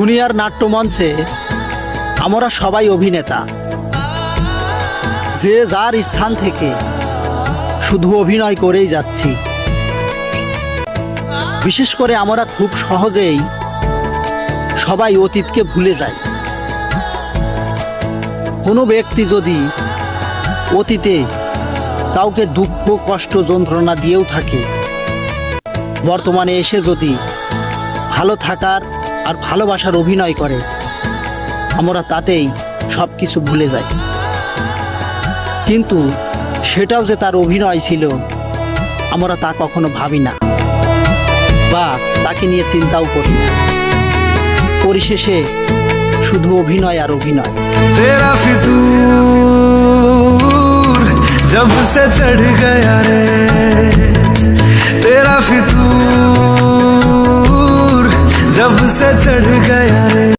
দুনিয়ার নাট্যমঞ্চে আমরা সবাই অভিনেতা, যে যার স্থান থেকে শুধু অভিনয় করেই যাচ্ছি। বিশেষ করে আমরা খুব সহজেই সবাই অতীতকে ভুলে যাই। কোনো ব্যক্তি যদি অতীতে কাউকে দুঃখ কষ্ট যন্ত্রণা দিয়েও থাকে, বর্তমানে এসে যদি ভালো থাকার আর ভালোবাসার অভিনয় করে, আমরা তাতেই সব কিছু ভুলে যাই। কিন্তু সেটাও যে তার অভিনয় ছিল, আমরা তা কখনো ভাবি না বা তাকে নিয়ে চিন্তাও করি না। পরিশেষে শুধু অভিনয় আর অভিনয়। तेरा फितूर जब से चढ़ गया रे, तेरा फितूर जब से चढ़ गया रे।